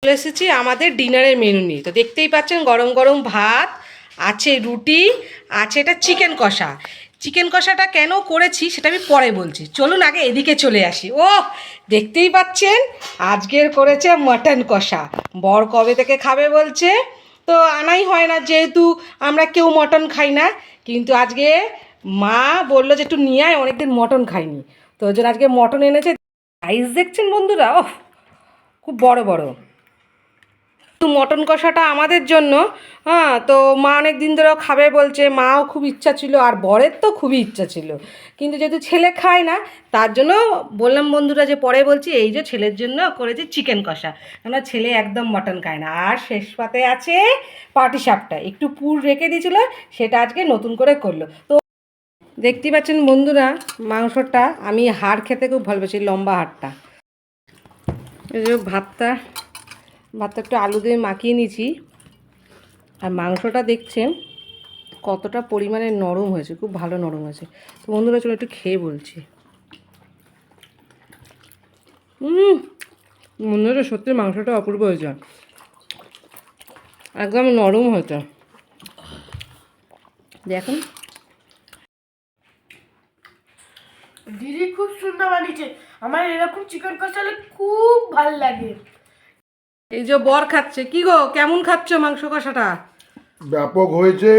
চলে এসেছি আমাদের ডিনারের মেনু নিয়ে। তো দেখতেই পাচ্ছেন গরম গরম ভাত আছে, রুটি আছে, এটা চিকেন কষা। চিকেন কষাটা কেন করেছি সেটা আমি পরে বলছি, চলুন আগে এদিকে চলে আসি। ও দেখতেই পাচ্ছেন আজকের করেছে মাটন কষা। বর কবে থেকে খাবে বলছে, তো আনাই হয় না যেহেতু আমরা কেউ মটন খাই না, কিন্তু আজকে মা বললো যে একটু নিয়ে আয়, অনেকদিন মটন খাইনি, তো ওই জন্য আজকে মটন এনেছে। সাইজ দেখছেন বন্ধুরা, ও খুব বড় বড়। তো মটন কষাটা আমাদের জন্য, হ্যাঁ, তো মা অনেক দিন ধরেও খাবে বলছে, মাও খুব ইচ্ছা ছিল আর বরের তো খুবই ইচ্ছা ছিল, কিন্তু যেহেতু ছেলে খায় না তার জন্য বললাম বন্ধুরা যে পরে বলছি, এই যে ছেলের জন্য করেছি চিকেন কষা, কেননা ছেলে একদম মটন খায় না। আর শেষ পাতে আছে পাটিসাপটা, একটু পুর রেখে দিয়েছিল, সেটা আজকে নতুন করে করলো। তো দেখতেই পাচ্ছেন বন্ধুরা, মাংসটা আমি হাড় খেতে খুব ভালোবাসি, লম্বা হাড়টা। এই যে ভাতটা একটু আলু দিয়ে মাখিয়ে নিয়েছি, আর মাংসটা দেখছেন কতটা পরিমাণে নরম হয়েছে, খুব ভালো নরম হয়েছে। তো বন্ধুরা চলো একটু খেয়ে বলছি। বন্ধুরা সত্যি মাংসটা অপূর্ব হয়েছে, একদম নরম হয়েছে, দেখুন। দিদি খুব সুন্দর বানিয়েছে, আমার এরকম চিকেন কষা খুব ভালো লাগে। এই যে বর খাচ্ছে, কি গো কেমন খাচ্ছ মাংস কষাটা? ব্যাপক হয়েছে,